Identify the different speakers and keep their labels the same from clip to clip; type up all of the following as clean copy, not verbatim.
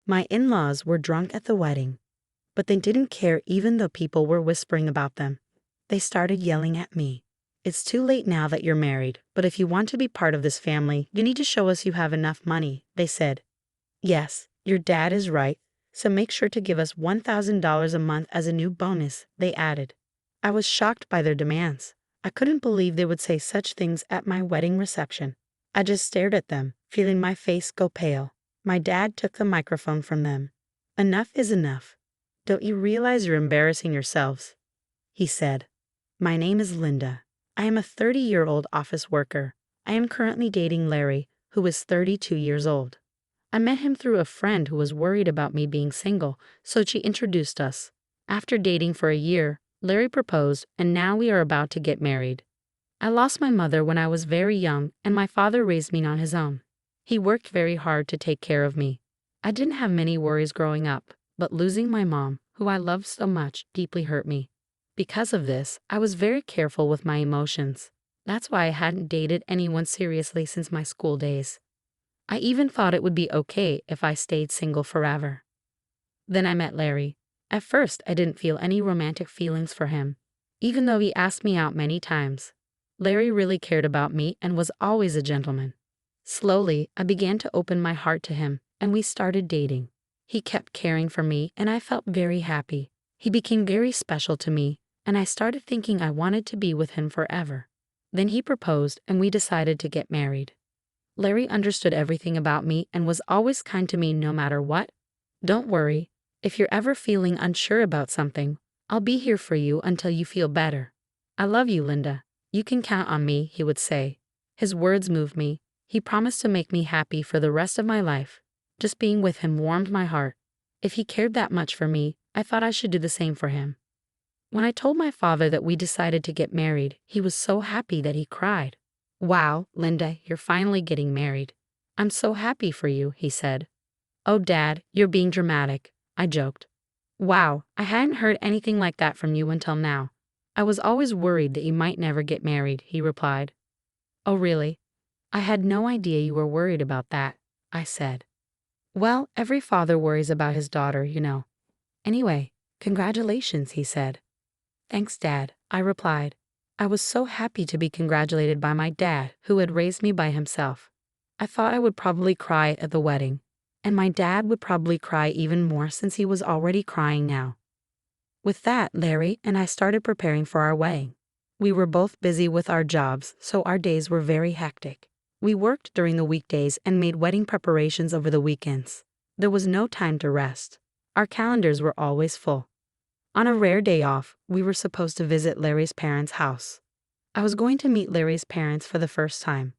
Speaker 1: My in-laws were drunk at the wedding, but they didn't care even though people were whispering about them. They started yelling at me. It's too late now that you're married, but if you want to be part of this family, you need to show us you have enough money, they said. Yes, your dad is right, so make sure to give us $1,000 a month as a new bonus, they added. I was shocked by their demands. I couldn't believe they would say such things at my wedding reception. I just stared at them, feeling my face go pale. My dad took the microphone from them. Enough is enough. Don't you realize you're embarrassing yourselves? He said. My name is Linda. I am a 30-year-old office worker. I am currently dating Larry, who is 32 years old. I met him through a friend who was worried about me being single, so she introduced us. After dating for a year, Larry proposed, and now we are about to get married. I lost my mother when I was very young, and my father raised me on his own. He worked very hard to take care of me. I didn't have many worries growing up, but losing my mom, who I loved so much, deeply hurt me. Because of this, I was very careful with my emotions. That's why I hadn't dated anyone seriously since my school days. I even thought it would be okay if I stayed single forever. Then I met Larry. At first, I didn't feel any romantic feelings for him, even though he asked me out many times. Larry really cared about me and was always a gentleman. Slowly, I began to open my heart to him, and we started dating. He kept caring for me, and I felt very happy. He became very special to me, and I started thinking I wanted to be with him forever. Then he proposed, and we decided to get married. Larry understood everything about me and was always kind to me no matter what. Don't worry, if you're ever feeling unsure about something, I'll be here for you until you feel better. I love you, Linda. You can count on me, he would say. His words moved me. He promised to make me happy for the rest of my life. Just being with him warmed my heart. If he cared that much for me, I thought I should do the same for him. When I told my father that we decided to get married, he was so happy that he cried. Wow, Linda, you're finally getting married. I'm so happy for you, he said. Oh, Dad, you're being dramatic, I joked. Wow, I hadn't heard anything like that from you until now. I was always worried that you might never get married, he replied. Oh, really? I had no idea you were worried about that, I said. Well, every father worries about his daughter, you know. Anyway, congratulations, he said. Thanks, Dad, I replied. I was so happy to be congratulated by my dad, who had raised me by himself. I thought I would probably cry at the wedding, and my dad would probably cry even more since he was already crying now. With that, Larry and I started preparing for our wedding. We were both busy with our jobs, so our days were very hectic. We worked during the weekdays and made wedding preparations over the weekends. There was no time to rest. Our calendars were always full. On a rare day off, we were supposed to visit Larry's parents' house. I was going to meet Larry's parents for the first time.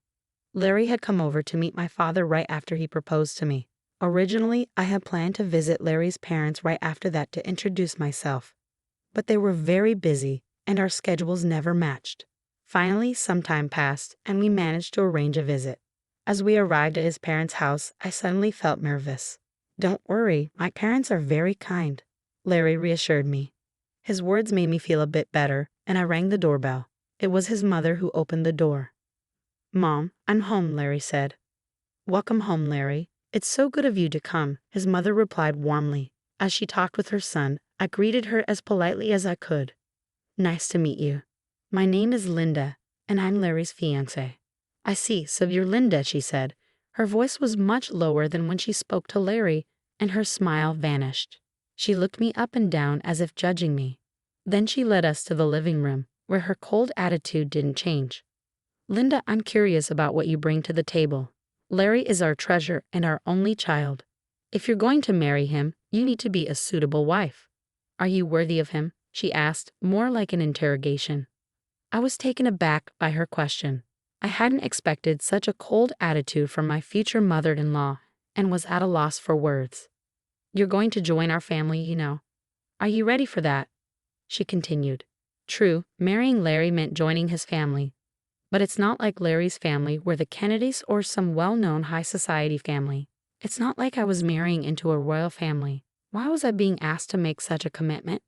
Speaker 1: Larry had come over to meet my father right after he proposed to me. Originally, I had planned to visit Larry's parents right after that to introduce myself. But they were very busy, and our schedules never matched. Finally, some time passed, and we managed to arrange a visit. As we arrived at his parents' house, I suddenly felt nervous. Don't worry, my parents are very kind, Larry reassured me. His words made me feel a bit better, and I rang the doorbell. It was his mother who opened the door. Mom, I'm home, Larry said. Welcome home, Larry. It's so good of you to come, his mother replied warmly. As she talked with her son, I greeted her as politely as I could. Nice to meet you. My name is Linda, and I'm Larry's fiancée. I see, so you're Linda, she said. Her voice was much lower than when she spoke to Larry, and her smile vanished. She looked me up and down as if judging me. Then she led us to the living room, where her cold attitude didn't change. Linda, I'm curious about what you bring to the table. Larry is our treasure and our only child. If you're going to marry him, you need to be a suitable wife. Are you worthy of him? She asked, more like an interrogation. I was taken aback by her question. I hadn't expected such a cold attitude from my future mother-in-law and was at a loss for words. You're going to join our family, you know. Are you ready for that? She continued. True, marrying Larry meant joining his family. But it's not like Larry's family were the Kennedys or some well-known high society family. It's not like I was marrying into a royal family. Why was I being asked to make such a commitment?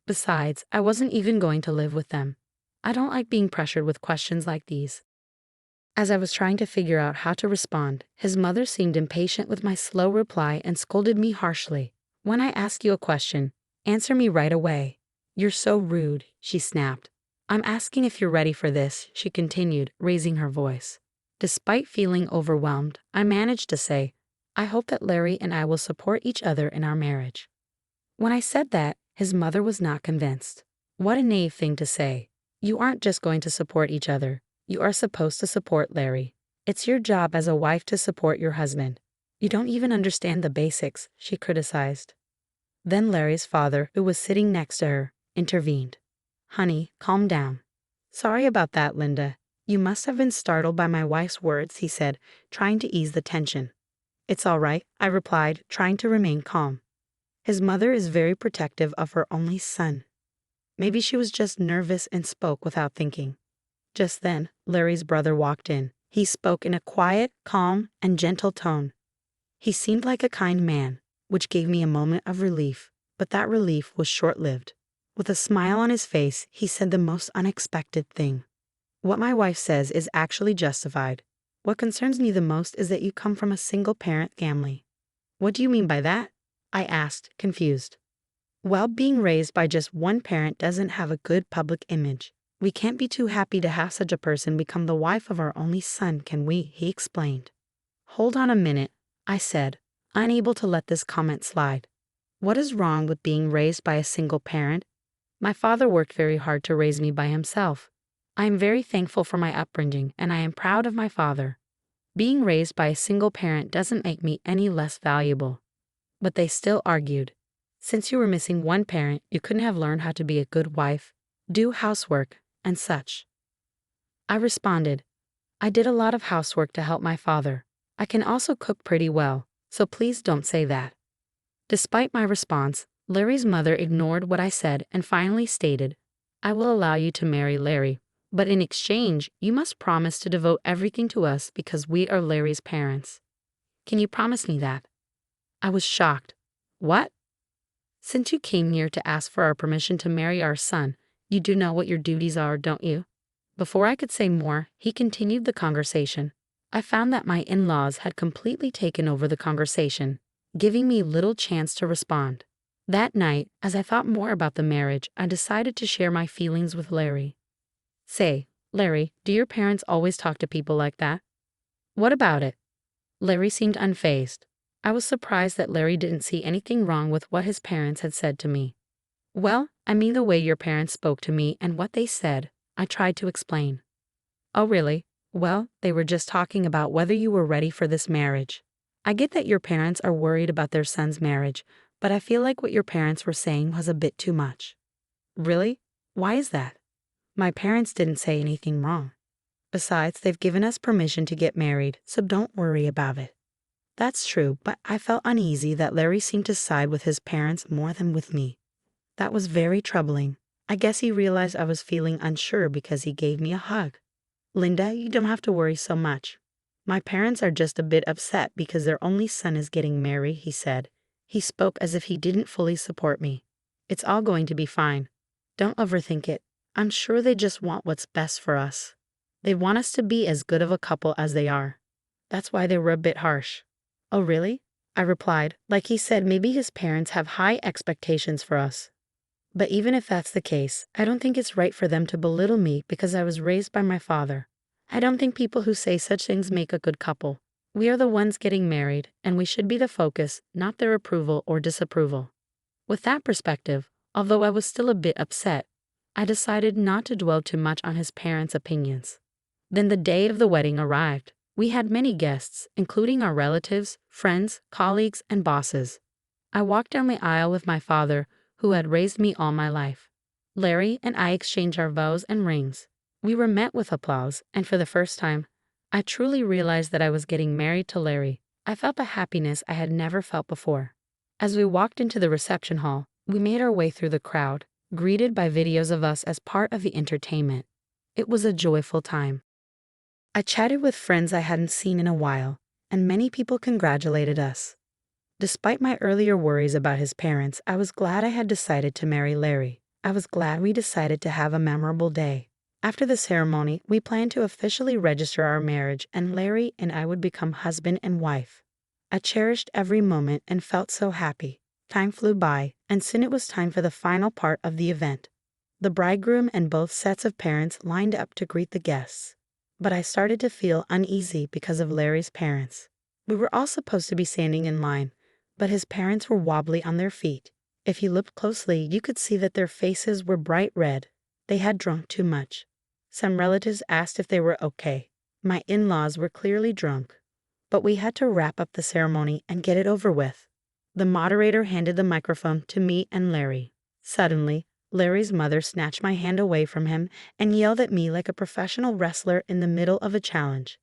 Speaker 1: Besides, I wasn't even going to live with them. I don't like being pressured with questions like these. As I was trying to figure out how to respond, his mother seemed impatient with my slow reply and scolded me harshly. "When I ask you a question, answer me right away. You're so rude," she snapped. "I'm asking if you're ready for this," she continued, raising her voice. Despite feeling overwhelmed, I managed to say, "I hope that Larry and I will support each other in our marriage." When I said that, his mother was not convinced. "What a naive thing to say. You aren't just going to support each other. You are supposed to support Larry. It's your job as a wife to support your husband. You don't even understand the basics," she criticized. Then Larry's father, who was sitting next to her, intervened. "Honey, calm down." "Sorry about that, Linda. You must have been startled by my wife's words," he said, trying to ease the tension. "It's all right," I replied, trying to remain calm. His mother is very protective of her only son. Maybe she was just nervous and spoke without thinking. Just then, Larry's brother walked in. He spoke in a quiet, calm, and gentle tone. He seemed like a kind man, which gave me a moment of relief, but that relief was short-lived. With a smile on his face, he said the most unexpected thing. "What my wife says is actually justified. What concerns me the most is that you come from a single-parent family." "What do you mean by that?" I asked, confused. "Well, being raised by just one parent doesn't have a good public image. We can't be too happy to have such a person become the wife of our only son, can we?" he explained. "Hold on a minute," I said, unable to let this comment slide. "What is wrong with being raised by a single parent? My father worked very hard to raise me by himself. I am very thankful for my upbringing, and I am proud of my father. Being raised by a single parent doesn't make me any less valuable." But they still argued. "Since you were missing one parent, you couldn't have learned how to be a good wife, do housework, and such." I responded, "I did a lot of housework to help my father. I can also cook pretty well, so please don't say that." Despite my response, Larry's mother ignored what I said and finally stated, "I will allow you to marry Larry, but in exchange, you must promise to devote everything to us because we are Larry's parents. Can you promise me that?" I was shocked. "What? Since you came here to ask for our permission to marry our son, you do know what your duties are, don't you?" Before I could say more, he continued the conversation. I found that my in-laws had completely taken over the conversation, giving me little chance to respond. That night, as I thought more about the marriage, I decided to share my feelings with Larry. "Say, Larry, do your parents always talk to people like that?" "What about it?" Larry seemed unfazed. I was surprised that Larry didn't see anything wrong with what his parents had said to me. "Well, I mean the way your parents spoke to me and what they said," I tried to explain. "Oh really? Well, they were just talking about whether you were ready for this marriage. I get that your parents are worried about their son's marriage, but I feel like what your parents were saying was a bit too much." "Really? Why is that?" "My parents didn't say anything wrong. Besides, they've given us permission to get married, so don't worry about it." That's true, but I felt uneasy that Larry seemed to side with his parents more than with me. That was very troubling. I guess he realized I was feeling unsure because he gave me a hug. "Linda, you don't have to worry so much. My parents are just a bit upset because their only son is getting married," he said. He spoke as if he didn't fully support me. "It's all going to be fine. Don't overthink it. I'm sure they just want what's best for us. They want us to be as good of a couple as they are. That's why they were a bit harsh." "Oh really?" I replied, like he said maybe his parents have high expectations for us. But even if that's the case, I don't think it's right for them to belittle me because I was raised by my father. I don't think people who say such things make a good couple. We are the ones getting married, and we should be the focus, not their approval or disapproval. With that perspective, although I was still a bit upset, I decided not to dwell too much on his parents' opinions. Then the day of the wedding arrived. We had many guests, including our relatives, friends, colleagues, and bosses. I walked down the aisle with my father, who had raised me all my life. Larry and I exchanged our vows and rings. We were met with applause, and for the first time, I truly realized that I was getting married to Larry. I felt a happiness I had never felt before. As we walked into the reception hall, we made our way through the crowd, greeted by videos of us as part of the entertainment. It was a joyful time. I chatted with friends I hadn't seen in a while, and many people congratulated us. Despite my earlier worries about his parents, I was glad I had decided to marry Larry. I was glad we decided to have a memorable day. After the ceremony, we planned to officially register our marriage, and Larry and I would become husband and wife. I cherished every moment and felt so happy. Time flew by, and soon it was time for the final part of the event. The bridegroom and both sets of parents lined up to greet the guests. But I started to feel uneasy because of Larry's parents. We were all supposed to be standing in line, but his parents were wobbly on their feet. If you looked closely, you could see that their faces were bright red. They had drunk too much. Some relatives asked if they were okay. My in-laws were clearly drunk. But we had to wrap up the ceremony and get it over with. The moderator handed the microphone to me and Larry. Suddenly, Larry's mother snatched my hand away from him and yelled at me like a professional wrestler in the middle of a challenge.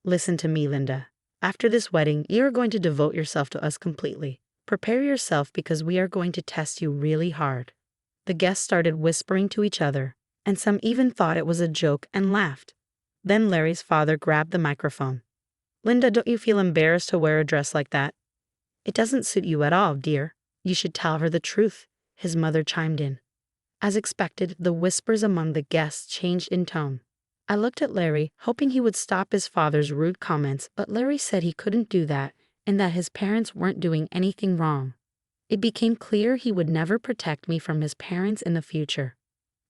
Speaker 1: "Listen to me, Linda. After this wedding, you are going to devote yourself to us completely. Prepare yourself because we are going to test you really hard." The guests started whispering to each other, and some even thought it was a joke and laughed. Then Larry's father grabbed the microphone. "Linda, don't you feel embarrassed to wear a dress like that?" "It doesn't suit you at all, dear. You should tell her the truth," his mother chimed in. As expected, the whispers among the guests changed in tone. I looked at Larry, hoping he would stop his father's rude comments, but Larry said he couldn't do that and that his parents weren't doing anything wrong. It became clear he would never protect me from his parents in the future.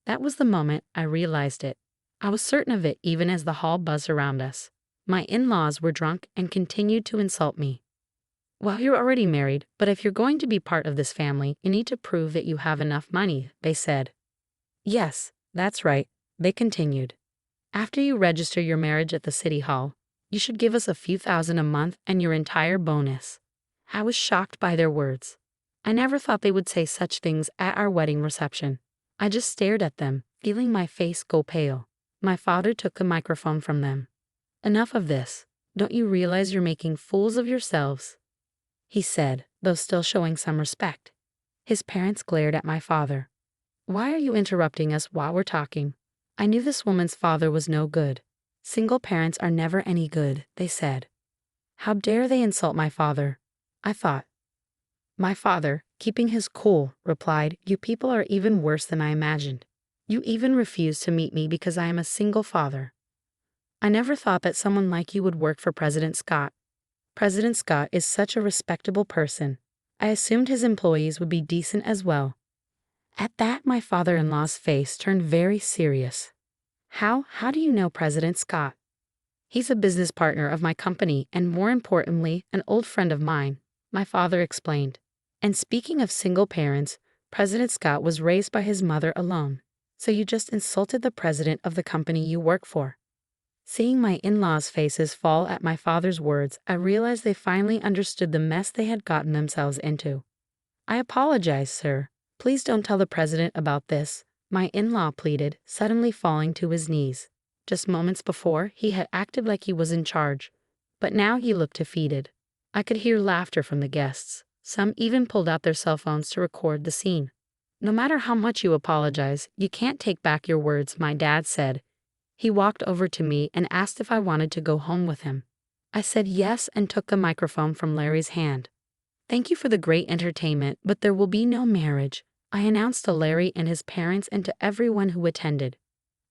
Speaker 1: That was the moment I realized it. I was certain of it even as the hall buzzed around us. My in-laws were drunk and continued to insult me. "Well, you're already married, but if you're going to be part of this family, you need to prove that you have enough money," they said. "Yes, that's right," they continued. "After you register your marriage at the city hall, you should give us a few thousand a month and your entire bonus." I was shocked by their words. I never thought they would say such things at our wedding reception. I just stared at them, feeling my face go pale. My father took the microphone from them. "Enough of this. Don't you realize you're making fools of yourselves?" he said, though still showing some respect. His parents glared at my father. "Why are you interrupting us while we're talking?" I knew this woman's father was no good. "Single parents are never any good," they said. How dare they insult my father? I thought. My father, keeping his cool, replied, "You people are even worse than I imagined. You even refuse to meet me because I am a single father. I never thought that someone like you would work for President Scott. President Scott is such a respectable person. I assumed his employees would be decent as well." At that, my father-in-law's face turned very serious. How do you know President Scott?" "He's a business partner of my company and, more importantly, an old friend of mine," my father explained. "And speaking of single parents, President Scott was raised by his mother alone. So you just insulted the president of the company you work for." Seeing my in-laws' faces fall at my father's words, I realized they finally understood the mess they had gotten themselves into. "I apologize, sir. Please don't tell the president about this," my in-law pleaded, suddenly falling to his knees. Just moments before, he had acted like he was in charge, but now he looked defeated. I could hear laughter from the guests. Some even pulled out their cell phones to record the scene. "No matter how much you apologize, you can't take back your words," my dad said. He walked over to me and asked if I wanted to go home with him. I said yes and took the microphone from Larry's hand. "Thank you for the great entertainment, but there will be no marriage," I announced to Larry and his parents and to everyone who attended.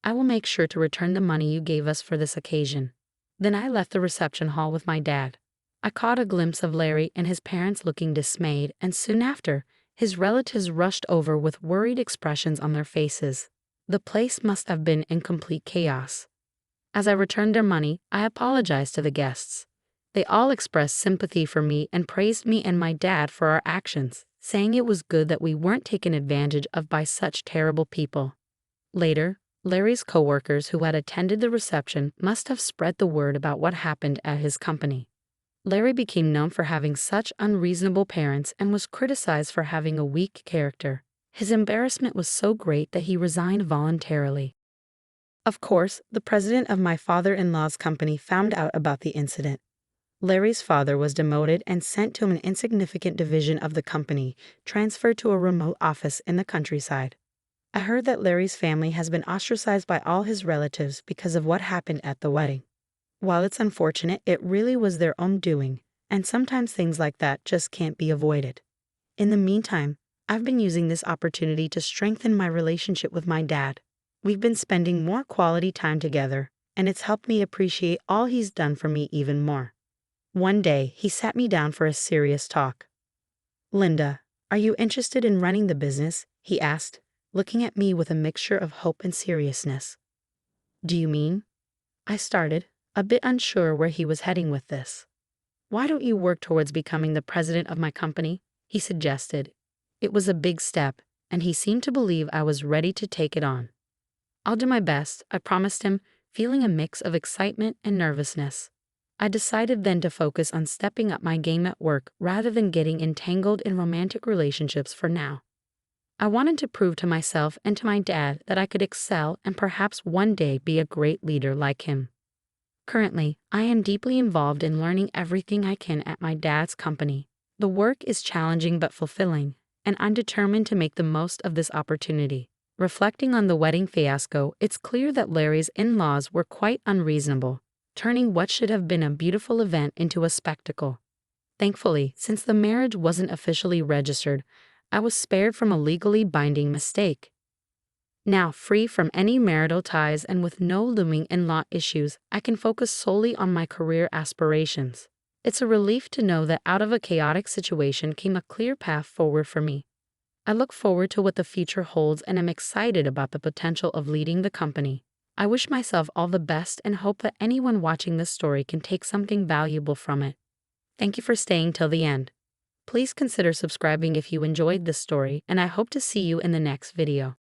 Speaker 1: "I will make sure to return the money you gave us for this occasion." Then I left the reception hall with my dad. I caught a glimpse of Larry and his parents looking dismayed, and soon after, his relatives rushed over with worried expressions on their faces. The place must have been in complete chaos. As I returned their money, I apologized to the guests. They all expressed sympathy for me and praised me and my dad for our actions, saying it was good that we weren't taken advantage of by such terrible people. Later, Larry's coworkers who had attended the reception must have spread the word about what happened at his company. Larry became known for having such unreasonable parents and was criticized for having a weak character. His embarrassment was so great that he resigned voluntarily. Of course, the president of my father-in-law's company found out about the incident. Larry's father was demoted and sent to an insignificant division of the company, transferred to a remote office in the countryside. I heard that Larry's family has been ostracized by all his relatives because of what happened at the wedding. While it's unfortunate, it really was their own doing, and sometimes things like that just can't be avoided. In the meantime, I've been using this opportunity to strengthen my relationship with my dad. We've been spending more quality time together, and it's helped me appreciate all he's done for me even more. One day, he sat me down for a serious talk. "Linda, are you interested in running the business?" he asked, looking at me with a mixture of hope and seriousness. "Do you mean?" I started, a bit unsure where he was heading with this. "Why don't you work towards becoming the president of my company?" he suggested. It was a big step, and he seemed to believe I was ready to take it on. "I'll do my best," I promised him, feeling a mix of excitement and nervousness. I decided then to focus on stepping up my game at work rather than getting entangled in romantic relationships for now. I wanted to prove to myself and to my dad that I could excel and perhaps one day be a great leader like him. Currently, I am deeply involved in learning everything I can at my dad's company. The work is challenging but fulfilling, and I'm determined to make the most of this opportunity. Reflecting on the wedding fiasco, it's clear that Larry's in-laws were quite unreasonable, turning what should have been a beautiful event into a spectacle. Thankfully, since the marriage wasn't officially registered, I was spared from a legally binding mistake. Now, free from any marital ties and with no looming in-law issues, I can focus solely on my career aspirations. It's a relief to know that out of a chaotic situation came a clear path forward for me. I look forward to what the future holds and am excited about the potential of leading the company. I wish myself all the best and hope that anyone watching this story can take something valuable from it. Thank you for staying till the end. Please consider subscribing if you enjoyed this story, and I hope to see you in the next video.